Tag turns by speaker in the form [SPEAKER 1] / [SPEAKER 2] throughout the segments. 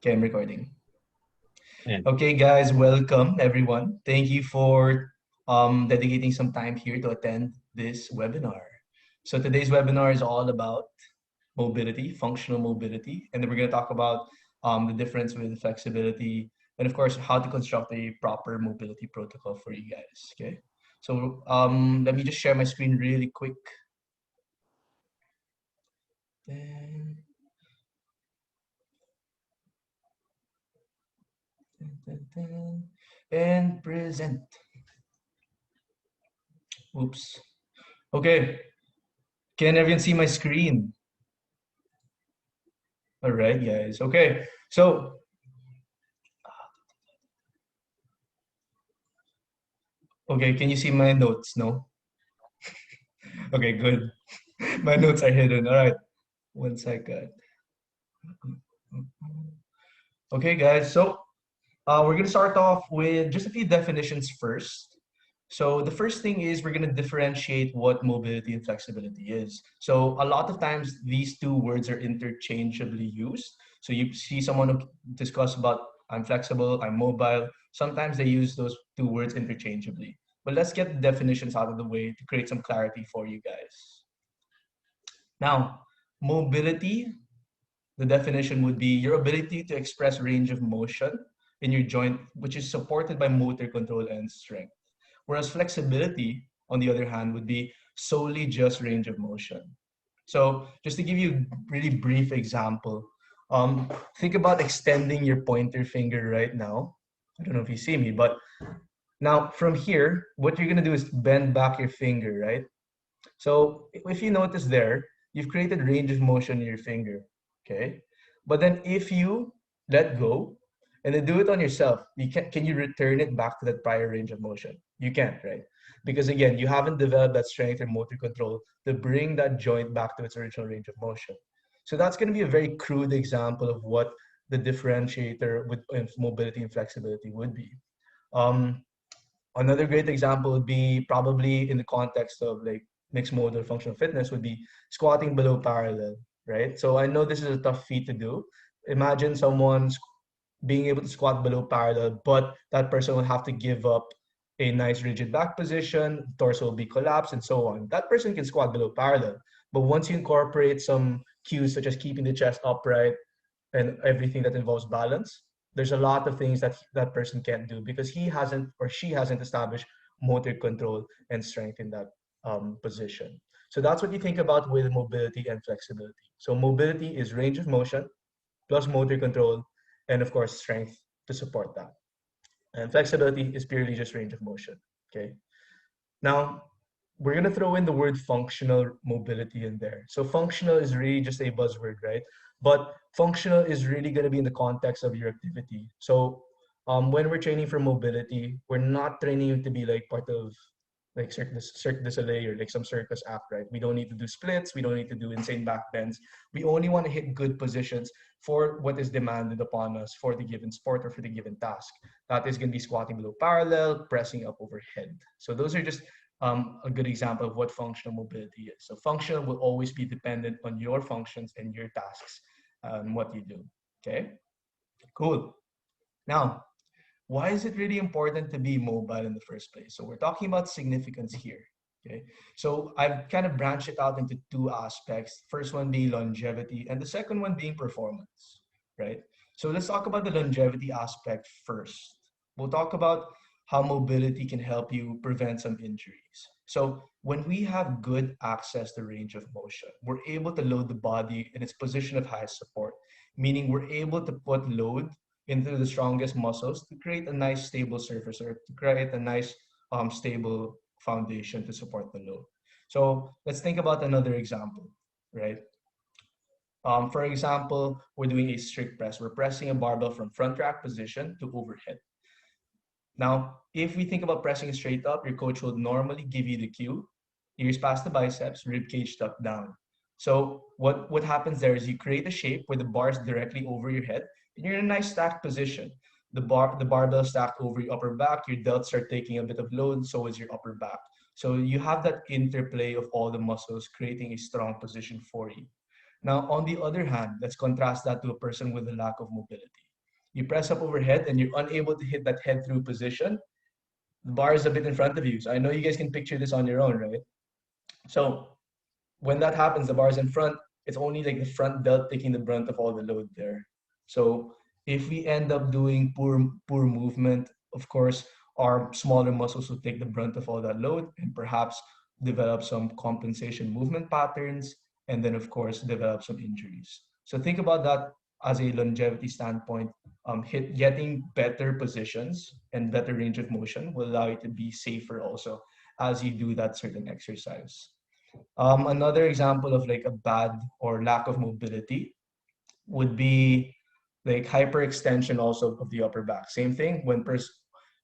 [SPEAKER 1] Okay, I'm recording.
[SPEAKER 2] And
[SPEAKER 1] Okay, guys, welcome everyone. Thank you for dedicating some time here to attend this webinar. So today's webinar is all about mobility, functional mobility, and then we're going to talk about the difference with flexibility, and of course, how to construct a proper mobility protocol for you guys. Okay, so let me just share my screen really quick. And, and present. Oops. Okay. Can everyone see my screen? All right, guys. Okay. So, okay, can you see my notes? No? Okay, good. My notes are hidden. All right. 1 second. Okay, guys. So, we're going to start off with just a few definitions first. So, the first thing is we're going to differentiate what mobility and flexibility is. So, a lot of times these two words are interchangeably used. So, you see someone who discuss about I'm flexible, I'm mobile. Sometimes they use those two words interchangeably. But let's get the definitions out of the way to create some clarity for you guys. Now, mobility, the definition would be your ability to express range of motion in your joint, which is supported by motor control and strength. Whereas flexibility, on the other hand, would be solely just range of motion. So just to give you a really brief example, think about extending your pointer finger right now. I don't know if you see me, but now from here, what you're gonna do is bend back your finger, right? So if you notice there, you've created range of motion in your finger, okay? But then if you let go and then do it on yourself, can you return it back to that prior range of motion? You can't, right? Because again, you haven't developed that strength or motor control to bring that joint back to its original range of motion. So that's going to be a very crude example of what the differentiator with mobility and flexibility would be. Um, Another great example would be probably in the context of like mixed modal functional fitness would be squatting below parallel, right? So I know this is a tough feat to do. Imagine someone being able to squat below parallel, but that person will have to give up a nice rigid back position, torso will be collapsed, and so on. That person can squat below parallel. But once you incorporate some cues such as keeping the chest upright, and everything that involves balance, there's a lot of things that that person can't do because he hasn't or she hasn't established motor control and strength in that position. So that's what you think about with mobility and flexibility. So mobility is range of motion plus motor control and of course strength to support that. And flexibility is purely just range of motion. Okay. Now, we're going to throw in the word functional mobility in there. So functional is really just a buzzword, right? But functional is really going to be in the context of your activity. So when we're training for mobility, we're not training you to be like part of like Cirque du Soleil or like some circus act, right? We don't need to do splits. We don't need to do insane back bends. We only want to hit good positions for what is demanded upon us for the given sport or for the given task. That is going to be squatting below parallel, pressing up overhead. So those are just a good example of what functional mobility is. So functional will always be dependent on your functions and your tasks and what you do. Okay, cool. Now, why is it really important to be mobile in the first place? So we're talking about significance here. Okay, so I've kind of branched it out into two aspects. First one being longevity, and the second one being performance. Right. So let's talk about the longevity aspect first. We'll talk about how mobility can help you prevent some injuries. So when we have good access to range of motion, we're able to load the body in its position of highest support, meaning we're able to put load into the strongest muscles to create a nice stable surface or to create a nice stable foundation to support the load. So let's think about another example, right? For example, we're doing a strict press. We're pressing a barbell from front rack position to overhead. Now, if we think about pressing straight up, your coach will normally give you the cue, ears past the biceps, rib cage tucked down. So what happens there is you create a shape where the bar is directly over your head, and you're in a nice stacked position. The barbell stacked over your upper back, your delts are taking a bit of load, so is your upper back. So you have that interplay of all the muscles creating a strong position for you. Now, on the other hand, let's contrast that to a person with a lack of mobility. You press up overhead and you're unable to hit that head through position. The bar is a bit in front of you. So I know you guys can picture this on your own, right? So when that happens, the bar is in front. It's only like the front delt taking the brunt of all the load there. So if we end up doing poor movement, of course, our smaller muscles will take the brunt of all that load and perhaps develop some compensation movement patterns, and then of course develop some injuries. So think about that as a longevity standpoint. Getting better positions and better range of motion will allow you to be safer also as you do that certain exercise. Another example of like a bad or lack of mobility would be like hyperextension also of the upper back. Same thing when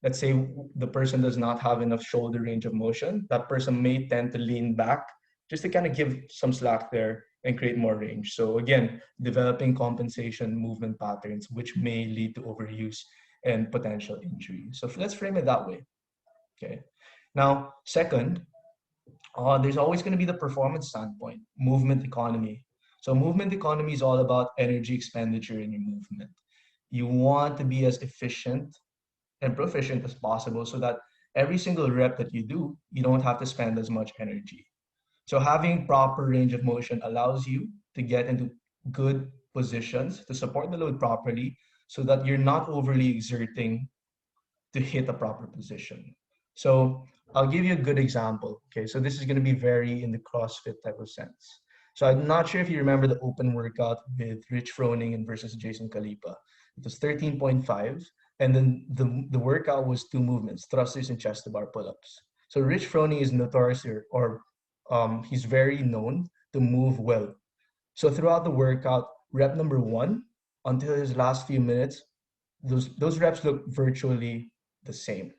[SPEAKER 1] let's say the person does not have enough shoulder range of motion, that person may tend to lean back just to kind of give some slack there and create more range. So again, developing compensation movement patterns, which may lead to overuse and potential injury. So let's frame it that way. Okay. Now, second, there's always going to be the performance standpoint, movement economy. So movement economy is all about energy expenditure in your movement. You want to be as efficient and proficient as possible so that every single rep that you do, you don't have to spend as much energy. So having proper range of motion allows you to get into good positions to support the load properly so that you're not overly exerting to hit a proper position. So I'll give you a good example. Okay, so this is going to be very in the CrossFit type of sense. So I'm not sure if you remember the open workout with Rich Froning and versus Jason Kalipa. It was 13.5, and then the workout was two movements, thrusters and chest to bar pull-ups. So Rich Froning is notorious here, or he's very known to move well. So throughout the workout, rep number 1 until his last few minutes, those reps look virtually the same.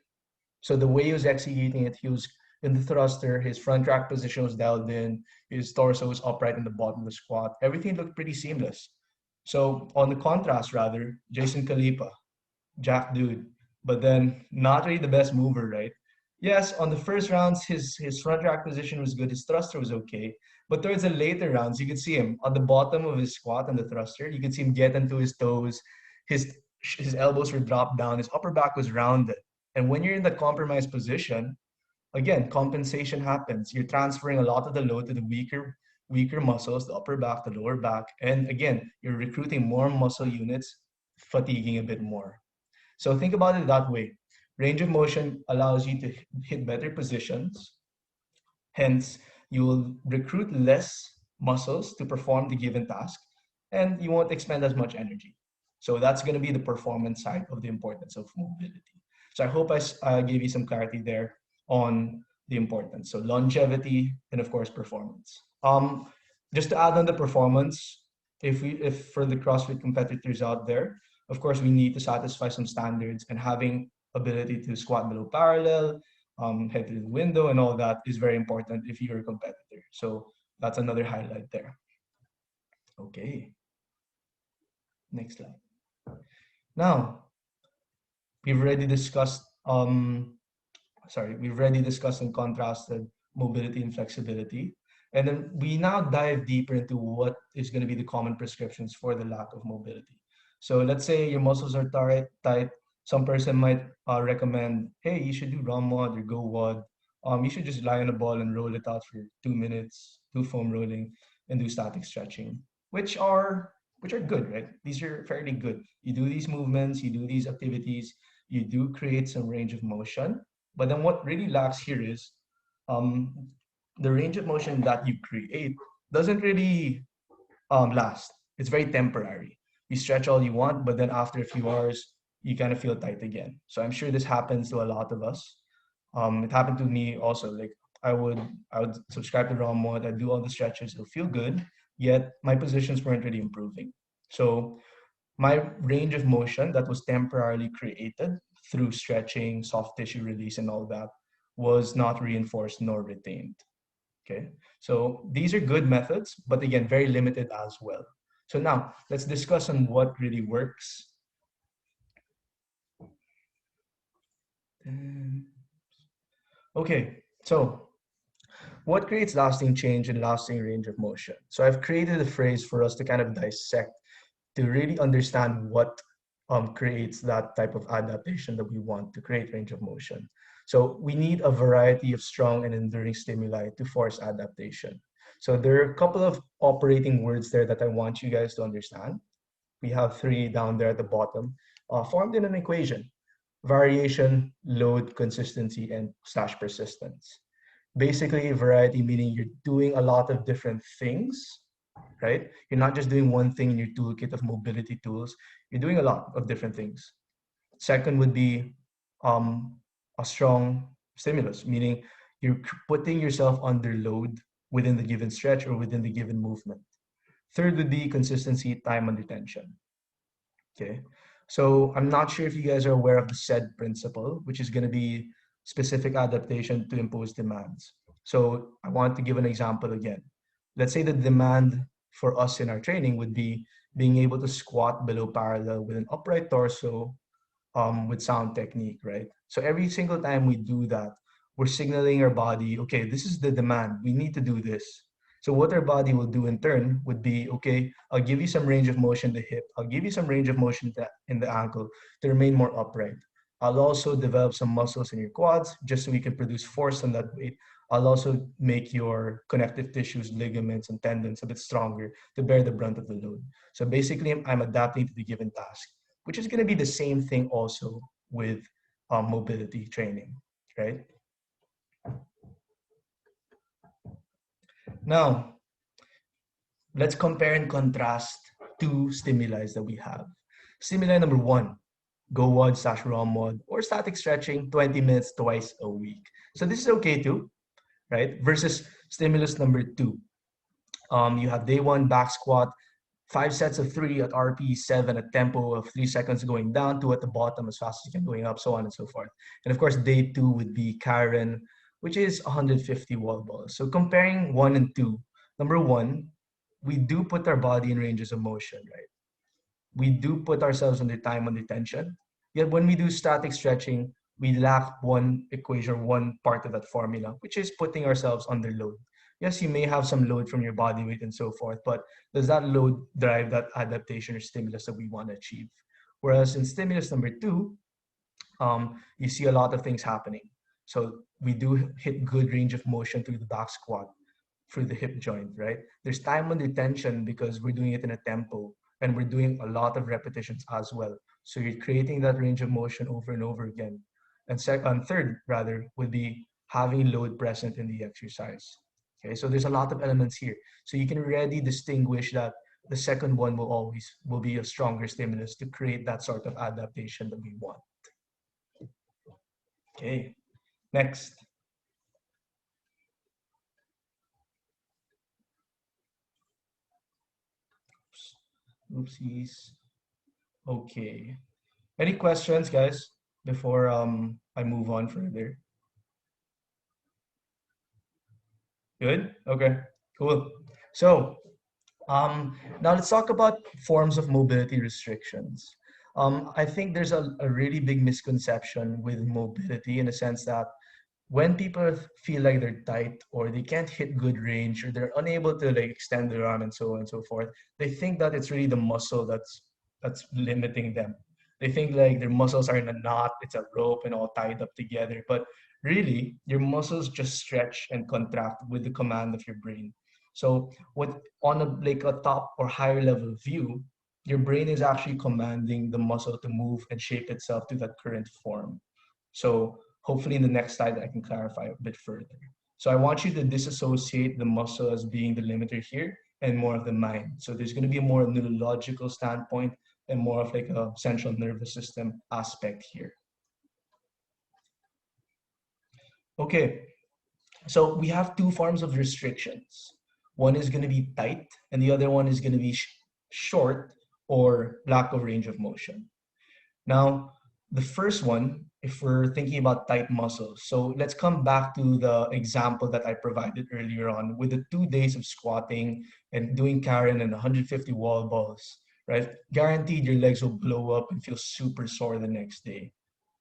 [SPEAKER 1] So the way he was executing it, he was in the thruster, his front rack position was dialed in, his torso was upright in the bottom of the squat. Everything looked pretty seamless. So on the contrast, rather, Jason Kalipa, Jack dude, but then not really the best mover, right? Yes, on the first rounds, his front rack position was good, his thruster was okay. But towards the later rounds, you could see him on the bottom of his squat and the thruster. You could see him get into his toes. His elbows were dropped down. His upper back was rounded. And when you're in that compromised position, again, compensation happens. You're transferring a lot of the load to the weaker muscles, the upper back, the lower back. And again, you're recruiting more muscle units, fatiguing a bit more. So think about it that way. Range of motion allows you to hit better positions. Hence, you will recruit less muscles to perform the given task, and you won't expend as much energy. So that's going to be the performance side of the importance of mobility. So I hope I gave you some clarity there on the importance. So longevity and of course performance. Just to add on the performance, if for the CrossFit competitors out there, of course we need to satisfy some standards, and having ability to squat below parallel, head to the window, and all that is very important if you're a competitor. So that's another highlight there. Okay. Next slide. Now, we've already discussed and contrasted mobility and flexibility. And then we now dive deeper into what is going to be the common prescriptions for the lack of mobility. So let's say your muscles are tight. Some person might recommend, hey, you should do ROM WOD or Go WOD. You should just lie on a ball and roll it out for 2 minutes, do foam rolling, and do static stretching, which are good, right? These are fairly good. You do these movements, you do these activities, you do create some range of motion. But then what really lacks here is the range of motion that you create doesn't really last. It's very temporary. You stretch all you want, but then after a few hours, you kind of feel tight again. So I'm sure this happens to a lot of us. It happened to me also. Like I would subscribe to ROM WOD, I'd do all the stretches, it'll feel good, yet my positions weren't really improving. So my range of motion that was temporarily created through stretching, soft tissue release, and all that was not reinforced nor retained. Okay, so these are good methods, but again, very limited as well. So now let's discuss on what really works. Okay, so what creates lasting change and lasting range of motion? So I've created a phrase for us to kind of dissect to really understand what creates that type of adaptation that we want to create range of motion. So we need a variety of strong and enduring stimuli to force adaptation. So there are a couple of operating words there that I want you guys to understand. We have three down there at the bottom, formed in an equation: variation, load, consistency, and slash persistence. Basically, variety meaning you're doing a lot of different things, right? You're not just doing one thing in your toolkit of mobility tools. You're doing a lot of different things. Second would be um, a strong stimulus, meaning you're putting yourself under load within the given stretch or within the given movement. Third would be consistency, time under tension. Okay, so I'm not sure if you guys are aware of the SAID principle, which is going to be specific adaptation to impose demands. So I want to give an example again. Let's say the demand for us in our training would be being able to squat below parallel with an upright torso with sound technique, right? So every single time we do that, we're signaling our body, okay, this is the demand. We need to do this. So what our body will do in turn would be, okay, I'll give you some range of motion in the hip. I'll give you some range of motion in the ankle to remain more upright. I'll also develop some muscles in your quads just so we can produce force on that weight. I'll also make your connective tissues, ligaments, and tendons a bit stronger to bear the brunt of the load. So basically, I'm adapting to the given task, which is going to be the same thing also with mobility training, right? Now, let's compare and contrast two stimuli that we have. Stimuli number one, go WOD slash ROM WOD or static stretching 20 minutes twice a week. So this is okay too, right? Versus stimulus number two. You have day one back squat, 5 sets of 3 at RP 7 at tempo of 3 seconds going down, 2 at the bottom as fast as you can going up, so on and so forth. And of course, day two would be Karen, which is 150 wall balls. So comparing one and two, number one, we do put our body in ranges of motion, right? We do put ourselves under time under tension. Yet when we do static stretching, we lack one equation, one part of that formula, which is putting ourselves under load. Yes, you may have some load from your body weight and so forth, but does that load drive that adaptation or stimulus that we want to achieve? Whereas in stimulus number two, you see a lot of things happening. So we do hit good range of motion through the back squat, through the hip joint, right? There's time under tension because we're doing it in a tempo and we're doing a lot of repetitions as well. So you're creating that range of motion over and over again. And third, rather, would be having load present in the exercise. Okay, so there's a lot of elements here. So you can already distinguish that the second one will be a stronger stimulus to create that sort of adaptation that we want. Okay, next. Oopsies. Okay. Any questions, guys, before I move on further? Good? Okay, cool. So now let's talk about forms of mobility restrictions. I think there's a really big misconception with mobility in the sense that when people feel like they're tight or they can't hit good range or they're unable to like extend their arm and so on and so forth, they think that it's really the muscle that's limiting them. They think like their muscles are in a knot, it's a rope and all tied up together. But really, your muscles just stretch and contract with the command of your brain. So what on a like a top or higher level view, your brain is actually commanding the muscle to move and shape itself to that current form. So hopefully in the next slide, I can clarify a bit further. So I want you to disassociate the muscle as being the limiter here and more of the mind. So there's going to be a more neurological standpoint and more of like a central nervous system aspect here. Okay, so we have two forms of restrictions. One is going to be tight and the other one is going to be short or lack of range of motion. Now, the first one, if we're thinking about tight muscles, so let's come back to the example that I provided earlier on with the 2 days of squatting and doing Karen and 150 wall balls, right? Guaranteed your legs will blow up and feel super sore the next day,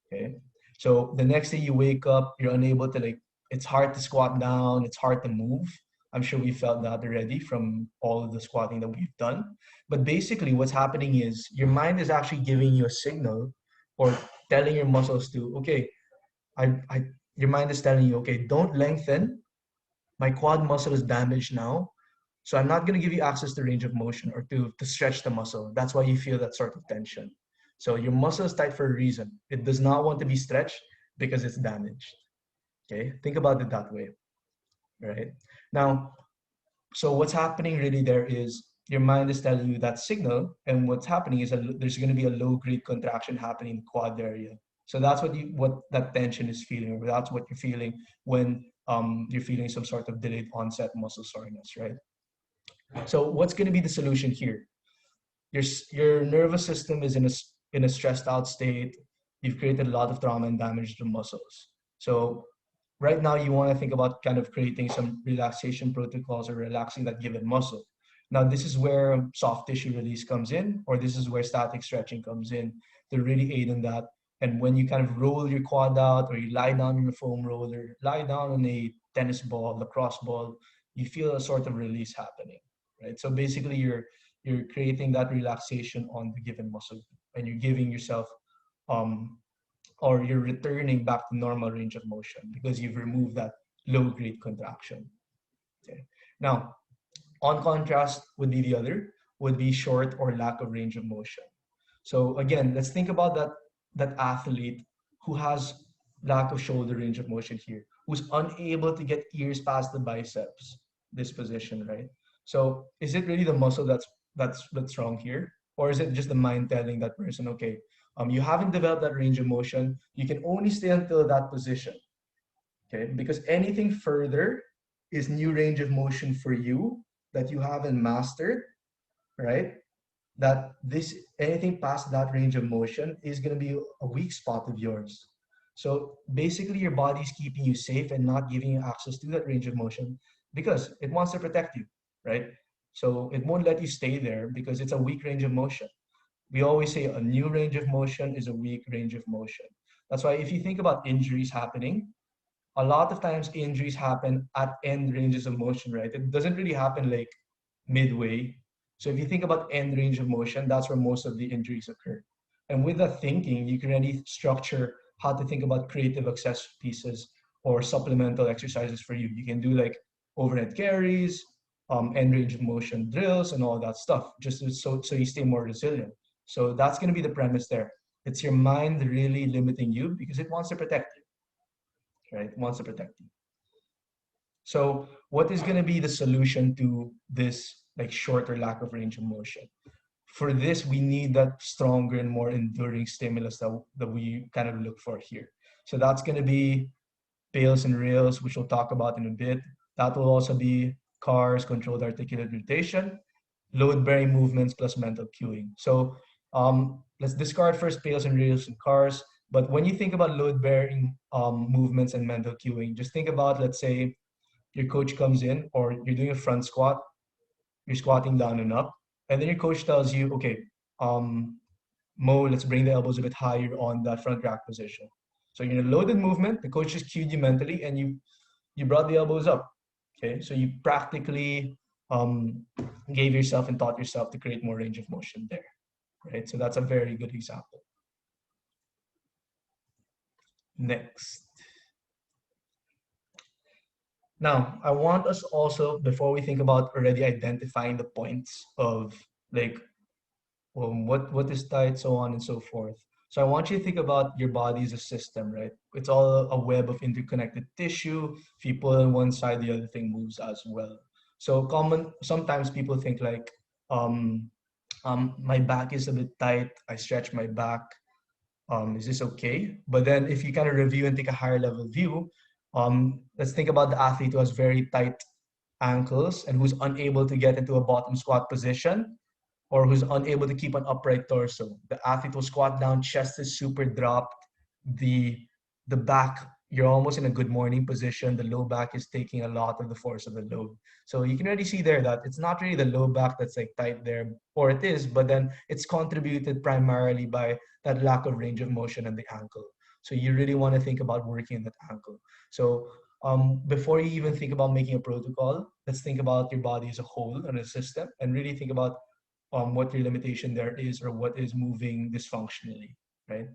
[SPEAKER 1] okay? So the next day you wake up, you're unable to like, it's hard to squat down, it's hard to move. I'm sure we felt that already from all of the squatting that we've done. But basically, what's happening is your mind is actually giving you a signal or telling your muscles to, okay, your mind is telling you, okay, don't lengthen. My quad muscle is damaged now. So I'm not going to give you access to range of motion or to stretch the muscle. That's why you feel that sort of tension. So your muscle is tight for a reason. It does not want to be stretched because it's damaged. Okay, think about it that way, right? Now, so what's happening really there is your mind is telling you that signal, and what's happening is there's going to be a low grade contraction happening in the quad area. So that's what that tension is feeling, or that's what you're feeling when you're feeling some sort of delayed onset muscle soreness, right? So what's going to be the solution here? Your nervous system is in a stressed out state. You've created a lot of trauma and damage to the muscles. So right now you want to think about kind of creating some relaxation protocols or relaxing that given muscle. Now this is where soft tissue release comes in, or this is where static stretching comes in to really aid in that. And when you kind of roll your quad out, or you lie down on a foam roller, lie down on a tennis ball, lacrosse ball, you feel a sort of release happening, right? So basically you're creating that relaxation on the given muscle, and you're giving yourself um, or you're returning back to normal range of motion because you've removed that low grade contraction. Okay. Now, on contrast would be the other, would be short or lack of range of motion. So again, let's think about that athlete who has lack of shoulder range of motion here, who's unable to get ears past the biceps, this position, right? So is it really the muscle that's wrong here? Or is it just the mind telling that person, okay, you haven't developed that range of motion, you can only stay until that position, okay? Because anything further is new range of motion for you that you haven't mastered, right? That this anything past that range of motion is going to be a weak spot of yours. So basically your body's keeping you safe and not giving you access to that range of motion because it wants to protect you, right? So it won't let you stay there because it's a weak range of motion. We always say a new range of motion is a weak range of motion. That's why if you think about injuries happening, a lot of times injuries happen at end ranges of motion, right? It doesn't really happen like midway. So if you think about end range of motion, that's where most of the injuries occur. And with that thinking, you can really structure how to think about creative access pieces or supplemental exercises for you. You can do like overhead carries, end range of motion drills, and all that stuff, just so you stay more resilient. So that's going to be the premise there. It's your mind really limiting you because it wants to protect you, right? It wants to protect you. So what is going to be the solution to this like short or lack of range of motion? For this, we need that stronger and more enduring stimulus that we kind of look for here. So that's going to be pails and rails, which we'll talk about in a bit. That will also be CARS, controlled articulate rotation, load-bearing movements plus mental cueing. So let's discard first pails and rails and CARS. But when you think about load-bearing movements and mental cueing, just think about, let's say, your coach comes in or you're doing a front squat, you're squatting down and up, and then your coach tells you, okay, Mo, let's bring the elbows a bit higher on that front rack position. So you're in a loaded movement, the coach just cued you mentally and you brought the elbows up. Okay, so you practically gave yourself and taught yourself to create more range of motion there, right? So that's a very good example. Next. Now, I want us also, before we think about already identifying the points of like what is tight, so on and so forth. So I want you to think about your body as a system, right? It's all a web of interconnected tissue. If you pull on one side, the other thing moves as well. So sometimes people think like, my back is a bit tight. I stretch my back. Is this okay? But then if you kind of review and take a higher level view, let's think about the athlete who has very tight ankles and who's unable to get into a bottom squat position or who's unable to keep an upright torso. The athlete will squat down, chest is super dropped, the back, you're almost in a good morning position. The low back is taking a lot of the force of the load. So you can already see there that it's not really the low back that's like tight there, or it is, but then it's contributed primarily by that lack of range of motion in the ankle. So you really want to think about working in that ankle. So before you even think about making a protocol, let's think about your body as a whole and a system, and really think about what your limitation there is or what is moving dysfunctionally, right?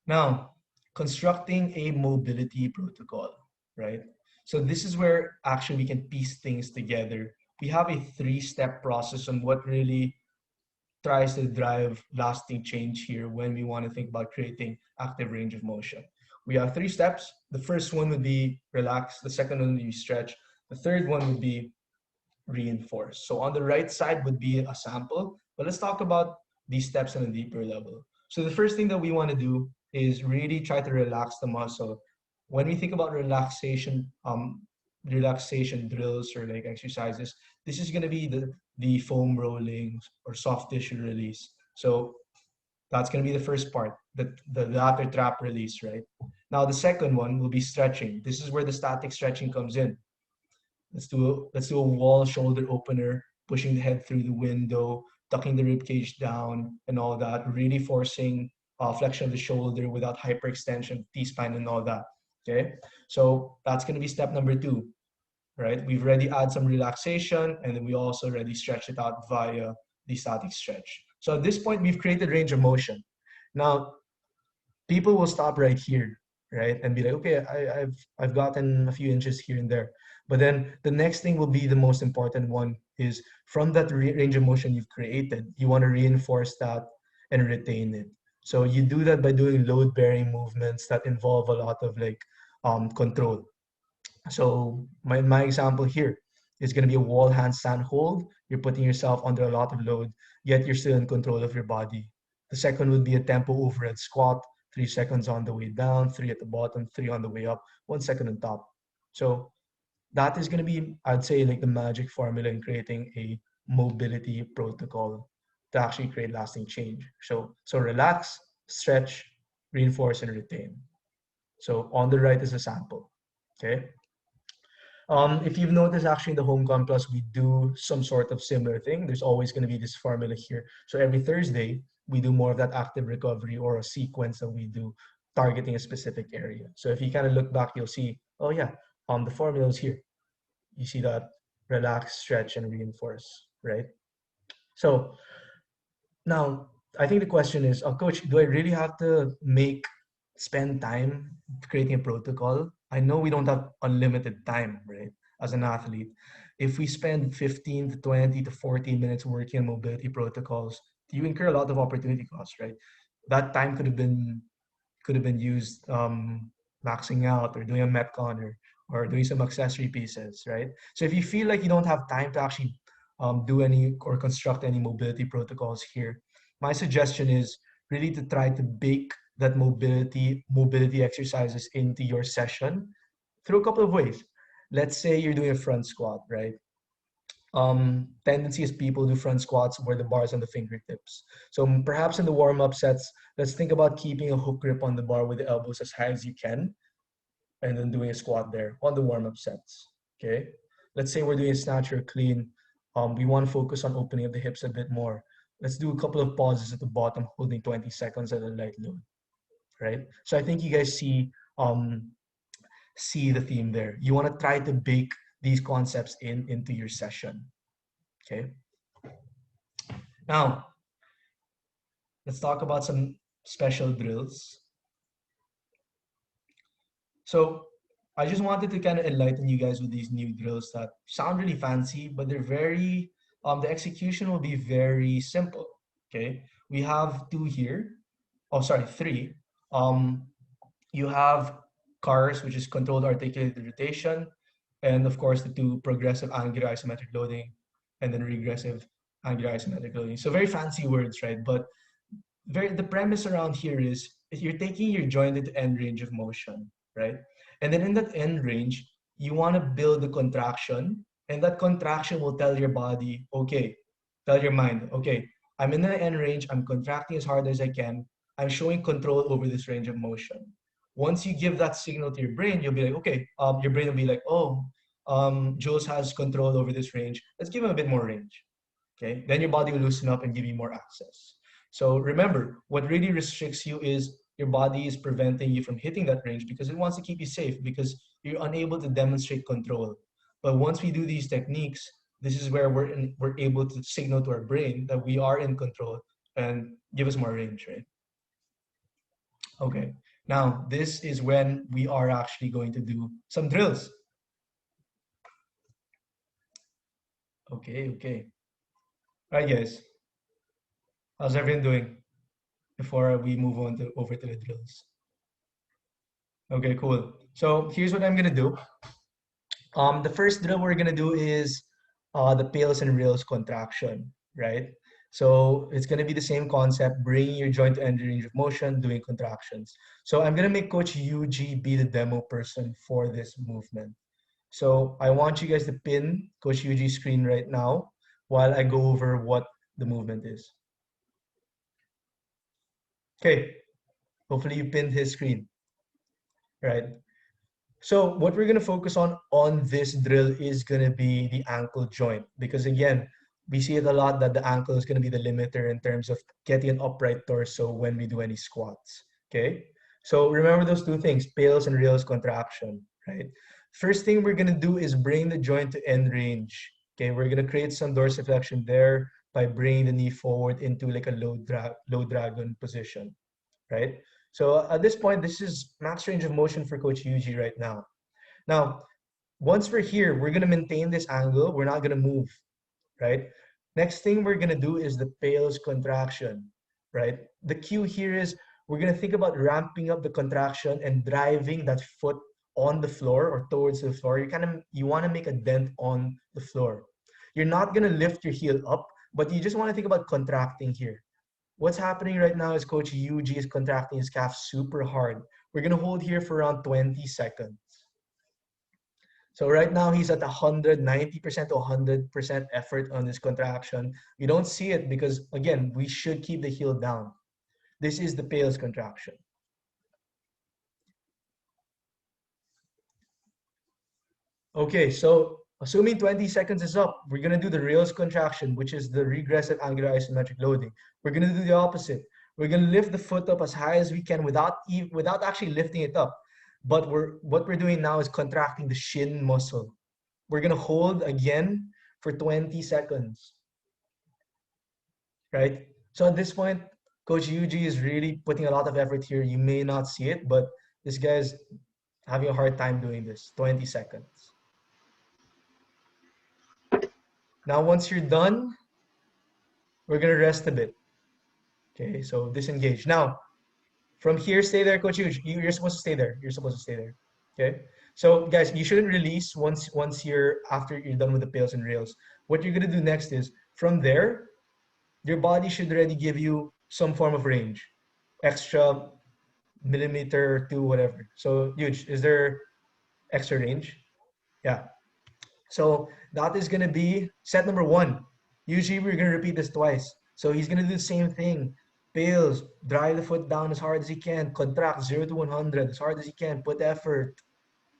[SPEAKER 1] Now, constructing a mobility protocol, right? So this is where actually we can piece things together. We have a three-step process on what really tries to drive lasting change here when we want to think about creating active range of motion. We have three steps. The first one would be relax. The second one would be stretch. The third one would be reinforce. So on the right side would be a sample, but let's talk about these steps on a deeper level. So the first thing that we want to do is really try to relax the muscle. When we think about relaxation drills or like exercises, this is going to be the foam rolling or soft tissue release. So that's going to be the first part, the latter trap release, right? Now the second one will be stretching. This is where the static stretching comes in. Let's do a wall shoulder opener, pushing the head through the window, tucking the rib cage down, and all that. Really forcing flexion of the shoulder without hyperextension, T-spine, and all that. Okay, so that's going to be step number two, right? We've already added some relaxation, and then we also already stretched it out via the static stretch. So at this point, we've created range of motion. Now, people will stop right here, right, and be like, okay, I've gotten a few inches here and there. But then the next thing will be the most important one is from that range of motion you've created, you want to reinforce that and retain it. So you do that by doing load bearing movements that involve a lot of like control. So my example here is going to be a wall handstand hold. You're putting yourself under a lot of load, yet you're still in control of your body. The second would be a tempo overhead squat, 3 seconds on the way down, three at the bottom, three on the way up, 1 second on top. So that is going to be, I'd say, like the magic formula in creating a mobility protocol to actually create lasting change. So relax, stretch, reinforce, and retain. So on the right is a sample. Okay. If you've noticed, actually, in the Home Plus, we do some sort of similar thing. There's always going to be this formula here. So every Thursday, we do more of that active recovery or a sequence that we do targeting a specific area. So if you kind of look back, you'll see, oh yeah, the formula is here. You see that relax, stretch, and reinforce, right? So now, I think the question is, Coach, do I really have to spend time creating a protocol? I know we don't have unlimited time, right? As an athlete, if we spend 15 to 20 to 40 minutes working on mobility protocols, you incur a lot of opportunity costs, right? That time could have been used maxing out or doing a metcon or doing some accessory pieces, right? So if you feel like you don't have time to actually do any or construct any mobility protocols here, my suggestion is really to try to bake that mobility exercises into your session through a couple of ways. Let's say you're doing a front squat, right? Tendency is people do front squats where the bar is on the fingertips. So perhaps in the warm-up sets, let's think about keeping a hook grip on the bar with the elbows as high as you can, and then doing a squat there on the warm-up sets. Okay. Let's say we're doing a snatch or clean. We want to focus on opening up the hips a bit more. Let's do a couple of pauses at the bottom, holding 20 seconds at a light load. Right. So I think you guys see the theme there. You want to try to bake these concepts into your session. Okay. Now, let's talk about some special drills. So I just wanted to kind of enlighten you guys with these new drills that sound really fancy, but they're very, the execution will be very simple. Okay. We have two here. Oh, sorry, three. You have CARS, which is controlled articulated rotation, and of course the two progressive angular isometric loading, and then regressive angular isometric loading. So very fancy words, right? But the premise around here is you're taking your jointed end range of motion, right? And then in that end range, you want to build a contraction, and that contraction will tell your body, okay, tell your mind, okay, I'm in the end range, I'm contracting as hard as I can, I'm showing control over this range of motion. Once you give that signal to your brain, you'll be like, okay, your brain will be like, oh, Jules has control over this range. Let's give him a bit more range. Okay, then your body will loosen up and give you more access. So remember, what really restricts you is your body is preventing you from hitting that range because it wants to keep you safe because you're unable to demonstrate control. But once we do these techniques, this is where we're able to signal to our brain that we are in control and give us more range, right? Okay, now this is when we are actually going to do some drills. Okay. All right, guys, how's everyone doing before we move on to over to the drills? Okay, cool. So here's what I'm gonna do. The first drill we're gonna do is the pails and rails contraction, right? So it's gonna be the same concept, bringing your joint to end range of motion, doing contractions. So I'm gonna make Coach UG be the demo person for this movement. So I want you guys to pin Coach UG's screen right now while I go over what the movement is. Okay, hopefully you pinned his screen, right? So what we're going to focus on this drill is going to be the ankle joint, because again, we see it a lot that the ankle is going to be the limiter in terms of getting an upright torso when we do any squats. Okay, so remember those two things, pails and rails contraction, right? First thing we're going to do is bring the joint to end range. Okay, we're going to create some dorsiflexion there by bringing the knee forward into like a low dragon position, right? So at this point, this is max range of motion for Coach Yuji right now. Now, once we're here, we're going to maintain this angle. We're not going to move, right? Next thing we're going to do is the pails contraction, right? The cue here is we're going to think about ramping up the contraction and driving that foot on the floor or towards the floor. You want to make a dent on the floor. You're not going to lift your heel up, but you just want to think about contracting here. What's happening right now is Coach Yuji is contracting his calf super hard. We're going to hold here for around 20 seconds. So right now he's at 190% to 100% effort on this contraction. You don't see it because, again, we should keep the heel down. This is the pails contraction. Okay, so assuming 20 seconds is up, we're going to do the rails contraction, which is the regressive angular isometric loading. We're going to do the opposite. We're going to lift the foot up as high as we can without actually lifting it up. But what we're doing now is contracting the shin muscle. We're going to hold again for 20 seconds. Right? So at this point, Coach Yuji is really putting a lot of effort here. You may not see it, but this guy's having a hard time doing this. 20 seconds. Now, once you're done, we're going to rest a bit. Okay, so disengage. Now, from here, stay there, Coach Yuji. You're supposed to stay there. You're supposed to stay there. Okay? So, guys, you shouldn't release once after you're done with the pails and rails. What you're going to do next is, from there, your body should already give you some form of range. Extra millimeter to whatever. So, huge. Is there extra range? Yeah. So that is going to be set number 1. Usually we're going to repeat this twice. So he's going to do the same thing. Pails, drive the foot down as hard as he can. Contract 0 to 100 as hard as he can. Put effort.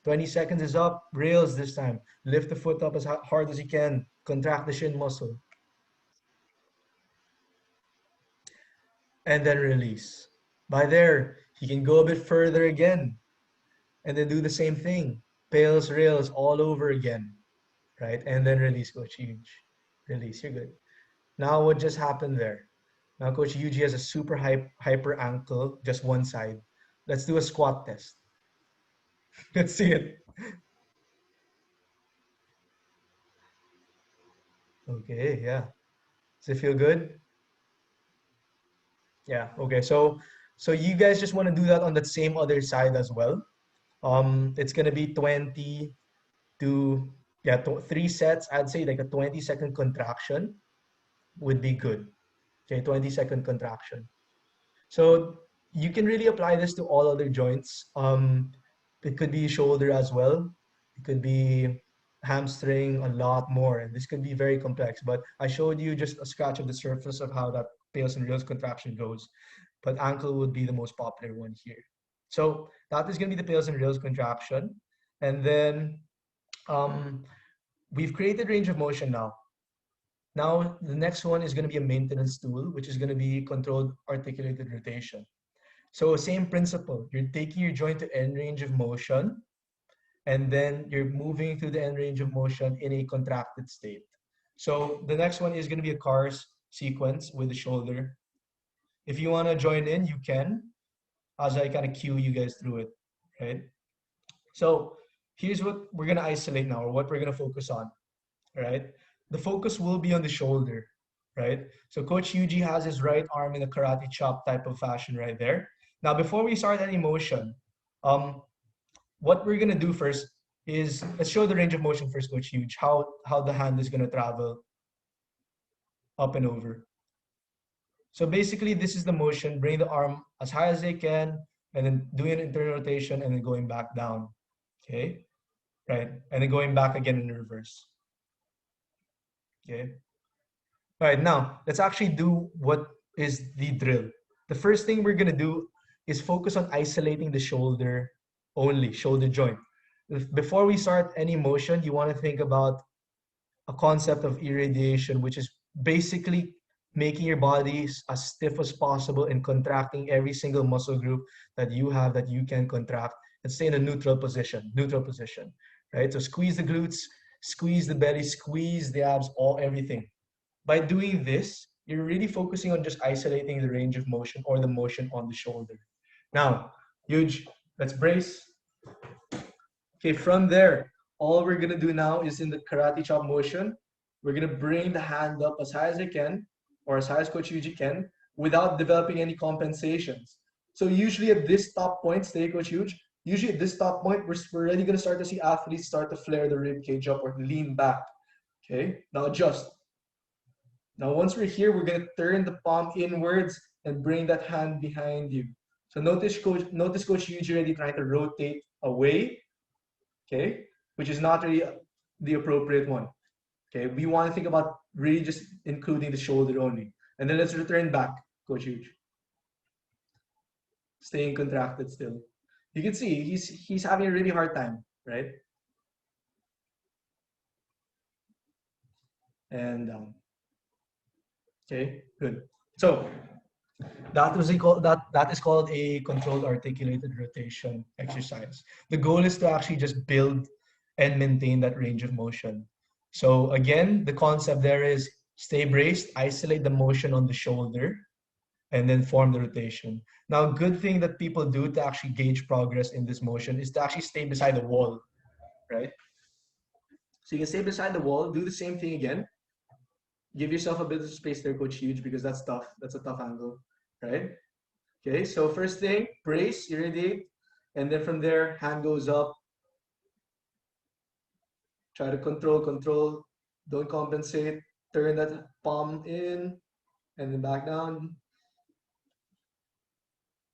[SPEAKER 1] 20 seconds is up. Rails this time. Lift the foot up as hard as you can. Contract the shin muscle. And then release. By there, he can go a bit further again. And then do the same thing. Pails, rails all over again. Right? And then release, Coach Huge. Release, you're good. Now what just happened there? Now Coach Yuji has a super hyper ankle, just one side. Let's do a squat test. Let's see it. Okay, yeah. Does it feel good? Yeah, okay. So you guys just want to do that on the same other side as well. It's gonna be 20 to 3 sets. I'd say like a 20-second contraction would be good. Okay, 20-second contraction. So you can really apply this to all other joints. It could be shoulder as well. It could be hamstring, a lot more. And this could be very complex, but I showed you just a scratch of the surface of how that pails and rails contraction goes. But ankle would be the most popular one here. So that is going to be the pails and rails contraction. And then we've created range of motion now. Now, the next one is going to be a maintenance tool, which is going to be controlled articulated rotation. So same principle. You're taking your joint to end range of motion, and then you're moving through the end range of motion in a contracted state. So the next one is going to be a CARS sequence with the shoulder. If you want to join in, you can, as I kind of cue you guys through it, right? So here's what we're going to isolate now, or what we're going to focus on, right? The focus will be on the shoulder, right? So Coach Yuji has his right arm in a karate chop type of fashion right there. Now, before we start any motion, what we're gonna do first is let's show the range of motion first, Coach Huge, how the hand is gonna travel up and over. So basically, this is the motion. Bring the arm as high as they can, and then doing an internal rotation, and then going back down. Okay, right, and then going back again in reverse. Okay. All right, now let's actually do what is the drill. The first thing we're gonna do is focus on isolating the shoulder only, shoulder joint. Before we start any motion, you want to think about a concept of irradiation, which is basically making your body as stiff as possible and contracting every single muscle group that you have that you can contract and stay in a neutral position, right? So squeeze the glutes, squeeze the belly, squeeze the abs, everything. By doing this, you're really focusing on just isolating the range of motion or the motion on the shoulder. Now, huge, let's brace. Okay, from there, all we're gonna do now is in the karate chop motion, we're gonna bring the hand up as high as I can, or as high as Coach Yuji can, without developing any compensations. So usually at this top point, stay Coach Yuji, usually at this top point, we're already gonna start to see athletes start to flare the rib cage up or lean back. Okay, now adjust. Now once we're here, we're gonna turn the palm inwards and bring that hand behind you. So notice Coach Yuji already trying to rotate away, okay, which is not really the appropriate one. Okay, we want to think about really just including the shoulder only. And then let's return back, Coach Huge. Staying contracted still. You can see he's having a really hard time, right? And okay, good. So that is called a controlled articulated rotation exercise. The goal is to actually just build and maintain that range of motion. So again, the concept there is stay braced, isolate the motion on the shoulder, and then form the rotation. Now, a good thing that people do to actually gauge progress in this motion is to actually stay beside the wall, right? So you can stay beside the wall, do the same thing again. Give yourself a bit of space there, Coach Huge, because that's tough. That's a tough angle, right? Okay, so first thing, brace, irradiate, and then from there, hand goes up. Try to control, don't compensate. Turn that palm in, and then back down.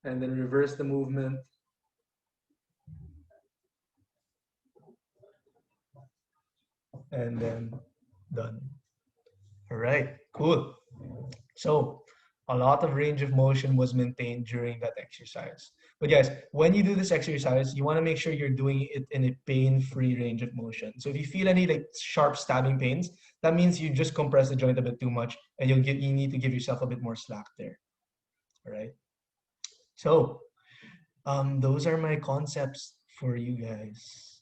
[SPEAKER 1] And then reverse the movement. And then done. All right, cool. So a lot of range of motion was maintained during that exercise. But guys, when you do this exercise, you want to make sure you're doing it in a pain-free range of motion. So if you feel any like sharp stabbing pains, that means you just compress the joint a bit too much, and you need to give yourself a bit more slack there. All right. So those are my concepts for you guys.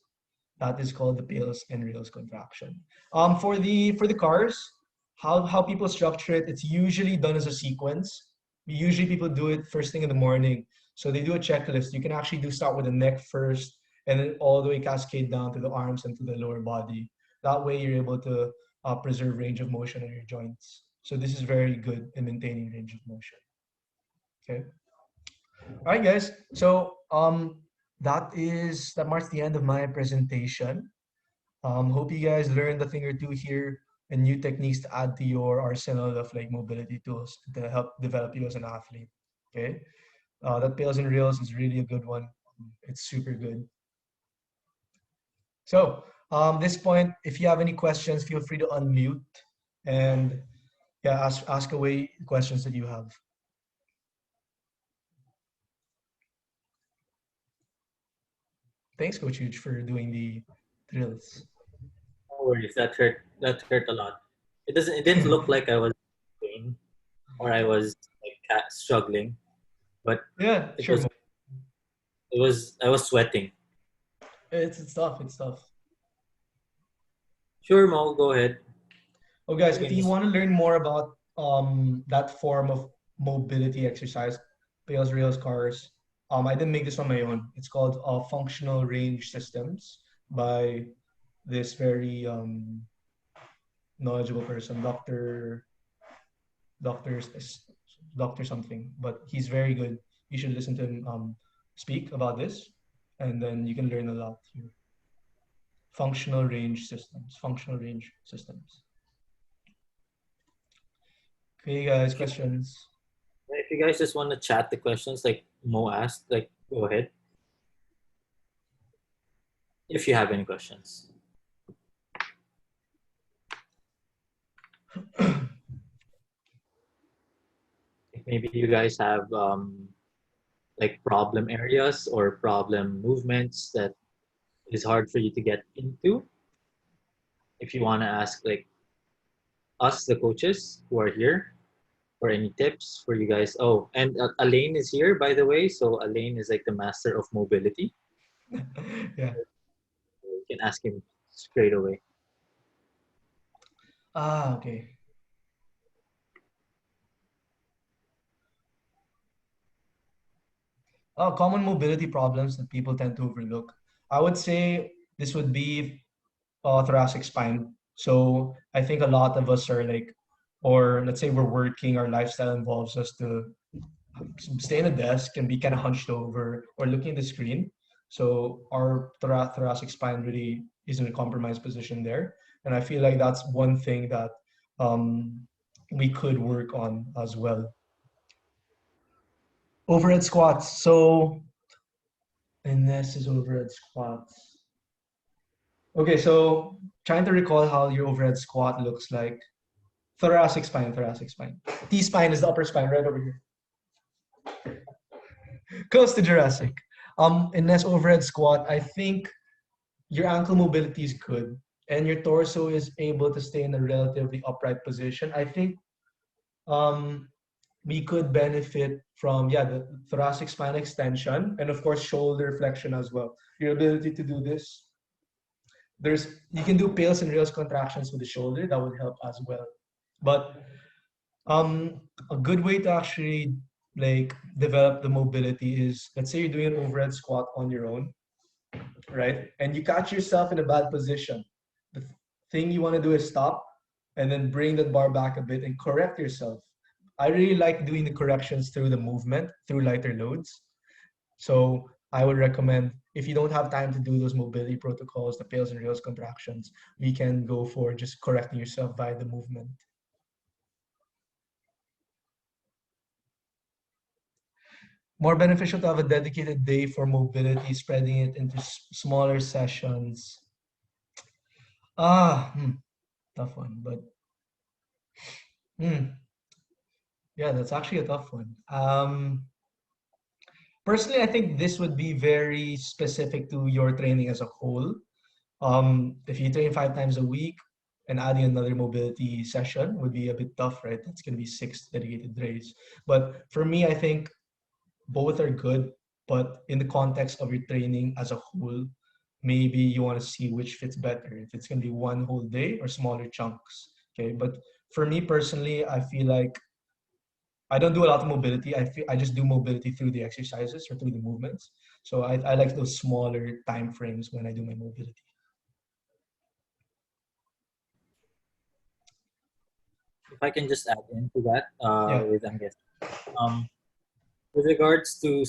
[SPEAKER 1] That is called the Pales and Rails contraction. For the cars, how people structure it, it's usually done as a sequence. Usually people do it first thing in the morning. So they do a checklist. You can actually start with the neck first, and then all the way cascade down to the arms and to the lower body. That way you're able to preserve range of motion in your joints. So this is very good in maintaining range of motion. Okay. All right, guys. So that marks the end of my presentation. Hope you guys learned a thing or two here and new techniques to add to your arsenal of like mobility tools to help develop you as an athlete. Okay, that Pales and Reels is really a good one. It's super good. So this point, if you have any questions, feel free to unmute and yeah, ask away questions that you have. Thanks, Coach Huge, for doing the drills.
[SPEAKER 2] No worries. That hurt a lot. It didn't look like I was in pain or I was like struggling. but
[SPEAKER 1] Yeah,
[SPEAKER 2] it
[SPEAKER 1] sure.
[SPEAKER 2] was I was sweating.
[SPEAKER 1] It's tough. It's tough.
[SPEAKER 2] Sure, Mo, go ahead.
[SPEAKER 1] Oh, guys,
[SPEAKER 2] You
[SPEAKER 1] if
[SPEAKER 2] can
[SPEAKER 1] you
[SPEAKER 2] just
[SPEAKER 1] want to learn more about that form of mobility exercise, Pales Rails Cars, I didn't make this on my own. It's called Functional Range Systems by this very knowledgeable person, Doctor Doctor something, but he's very good. You should listen to him speak about this, and then you can learn a lot here. Functional range systems. Functional range systems. Okay, guys,
[SPEAKER 2] if you
[SPEAKER 1] questions.
[SPEAKER 2] if you guys just want to chat the questions like Mo asked, like go ahead. If you have any questions. Maybe you guys have like problem areas or problem movements that is hard for you to get into. If you want to ask like us, the coaches who are here, for any tips for you guys. Oh, and Alain is here, by the way. So Alain is like the master of mobility.
[SPEAKER 1] Yeah.
[SPEAKER 2] You can ask him straight away.
[SPEAKER 1] Ah, okay. Common mobility problems that people tend to overlook. I would say this would be thoracic spine. So I think a lot of us are like, or let's say we're working, our lifestyle involves us to stay in a desk and be kind of hunched over or looking at the screen. So our thoracic spine really is in a compromised position there. And I feel like that's one thing that um, we could work on as well. Overhead squats. So, and this is overhead squats. Okay, so trying to recall how your overhead squat looks like. Thoracic spine, thoracic spine. T spine is the upper spine right over here. Close to Jurassic. In this overhead squat, I think your ankle mobility is good and your torso is able to stay in a relatively upright position. I think um, we could benefit from the thoracic spine extension and of course shoulder flexion as well. Your ability to do this. You can do pales and rails contractions with the shoulder that would help as well. But a good way to actually like develop the mobility is, let's say you're doing an overhead squat on your own, right? And you catch yourself in a bad position. The thing you want to do is stop and then bring that bar back a bit and correct yourself. I really like doing the corrections through the movement, through lighter loads. So I would recommend, if you don't have time to do those mobility protocols, the pales and rails contractions, we can go for just correcting yourself by the movement. More beneficial to have a dedicated day for mobility, spreading it into smaller sessions. Tough one, but yeah, that's actually a tough one. Personally, I think this would be very specific to your training as a whole. If you train 5 times a week and adding another mobility session would be a bit tough, right? That's going to be 6 dedicated days. But for me, I think both are good, but in the context of your training as a whole, maybe you want to see which fits better. If it's going to be one whole day or smaller chunks. Okay. But for me personally, I feel like I don't do a lot of mobility. I just do mobility through the exercises or through the movements. So I like those smaller time frames when I do my mobility.
[SPEAKER 2] If I can just add into that,
[SPEAKER 1] Yeah.
[SPEAKER 2] with I'm guessing. Um, with regards to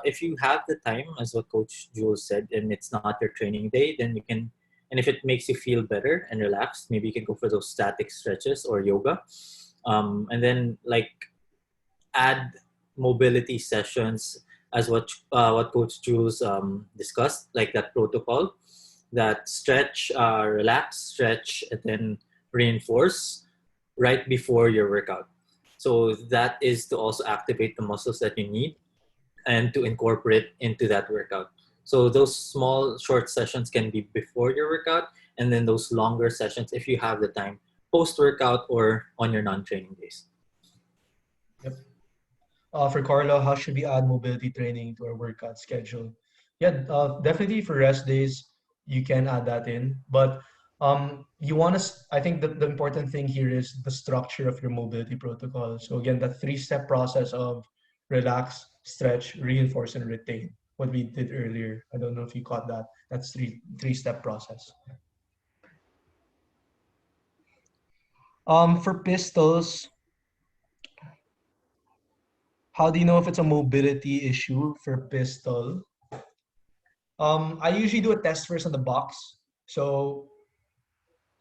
[SPEAKER 2] if you have the time, as what Coach Jules said, and it's not your training day, then you can. And if it makes you feel better and relaxed, maybe you can go for those static stretches or yoga. And then like add mobility sessions as what Coach Jules discussed, like that protocol, that stretch, relax, stretch, and then reinforce right before your workout. So that is to also activate the muscles that you need and to incorporate into that workout. So those small short sessions can be before your workout, and then those longer sessions if you have the time post workout or on your non-training days.
[SPEAKER 1] Yep. for Carla, how should we add mobility training to our workout schedule? Yeah, definitely for rest days, you can add that in. But you want to, I think that the important thing here is the structure of your mobility protocol. So again, that three-step process of relax, stretch, reinforce, and retain. What we did earlier. I don't know if you caught that. That's three-step process. For pistols, how do you know if it's a mobility issue for pistol? I usually do a test first on the box. So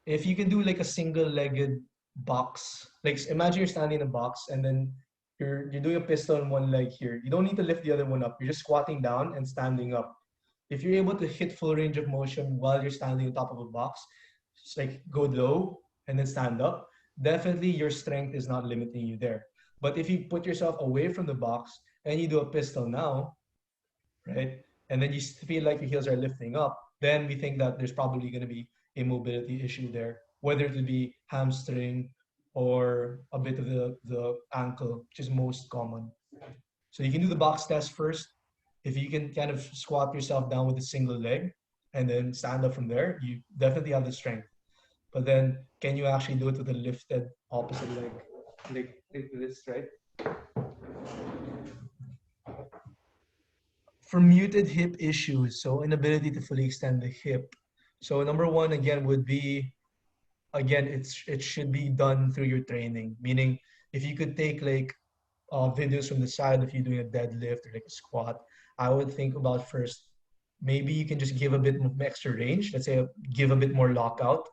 [SPEAKER 1] if you can do like a single-legged box, like imagine you're standing in a box and then you're doing a pistol on one leg here. You don't need to lift the other one up. You're just squatting down and standing up. If you're able to hit full range of motion while you're standing on top of a box, just like go low and then stand up, definitely your strength is not limiting you there. But if you put yourself away from the box and you do a pistol now, right? And then you feel like your heels are lifting up, then we think that there's probably going to be a mobility issue there, whether it be hamstring or a bit of the ankle, which is most common. So you can do the box test first. If you can kind of squat yourself down with a single leg and then stand up from there, you definitely have the strength. But then can you actually do it with a lifted opposite leg? Like this, right? For muted hip issues, so inability to fully extend the hip. So number one again would be, again, it should be done through your training. Meaning, if you could take like videos from the side of you doing a deadlift or like a squat, I would think about first, maybe you can just give a bit more extra range. Let's say give a bit more lockout.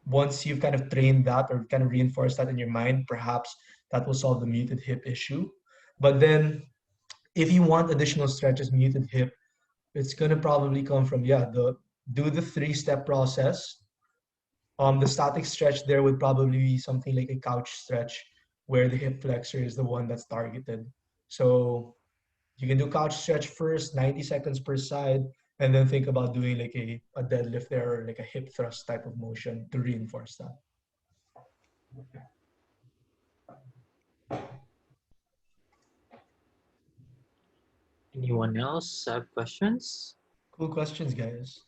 [SPEAKER 1] Once you've kind of trained that or kind of reinforced that in your mind, perhaps that will solve the muted hip issue. But then if you want additional stretches, muted hip, it's gonna probably come from, yeah, do the three-step process. The static stretch there would probably be something like a couch stretch where the hip flexor is the one that's targeted. So you can do couch stretch first, 90 seconds per side, and then think about doing like a deadlift there or like a hip thrust type of motion to reinforce that.
[SPEAKER 2] Anyone else have questions?
[SPEAKER 1] Cool questions, guys.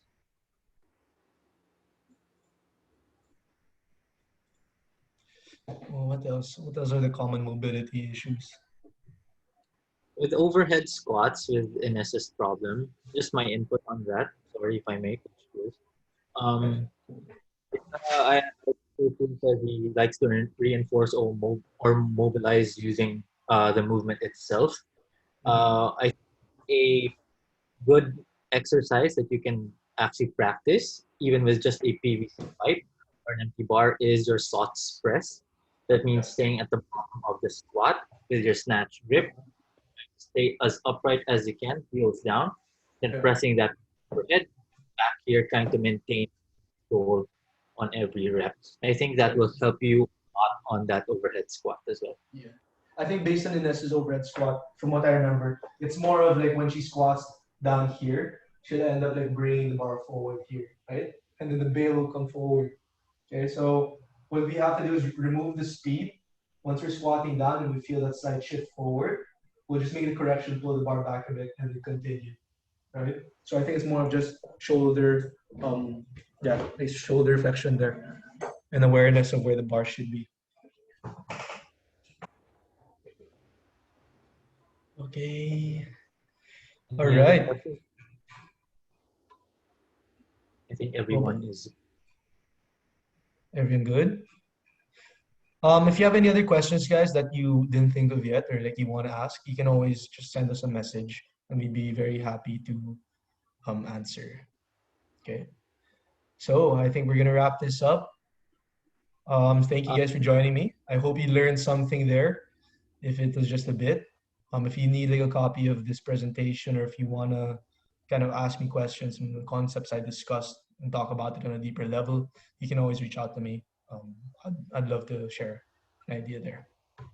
[SPEAKER 1] Well, what else? What else are the common mobility issues?
[SPEAKER 2] With overhead squats with Ines' problem, just my input on that. Sorry if I make it. I think that he likes to reinforce or mobilize using the movement itself. I a good exercise that you can actually practice, even with just a PVC pipe or an empty bar, is your SOTS press. That means staying at the bottom of the squat with your snatch grip. Stay as upright as you can, heels down, then pressing that overhead back here, trying to maintain control on every rep. I think that will help you a lot on that overhead squat as well.
[SPEAKER 1] Yeah. I think based on Ines's overhead squat, from what I remember, it's more of like when she squats down here, she'll end up like bringing the bar forward here, right? And then the bail will come forward. Okay, so what we have to do is remove the speed. Once we're squatting down and we feel that slight shift forward, we'll just make the correction, pull the bar back a bit, and then continue. Right? So I think it's more of just shoulder, yeah, like shoulder flexion there, and awareness of where the bar should be. Okay. All right.
[SPEAKER 2] I think everyone is.
[SPEAKER 1] Everyone good? If you have any other questions, guys, that you didn't think of yet or like you want to ask, you can always just send us a message and we'd be very happy to answer. Okay. So I think we're gonna wrap this up. Thank you guys for joining me. I hope you learned something there, if it was just a bit. If you need like a copy of this presentation or if you wanna kind of ask me questions on the concepts I discussed and talk about it on a deeper level, you can always reach out to me. I'd love to share an idea there.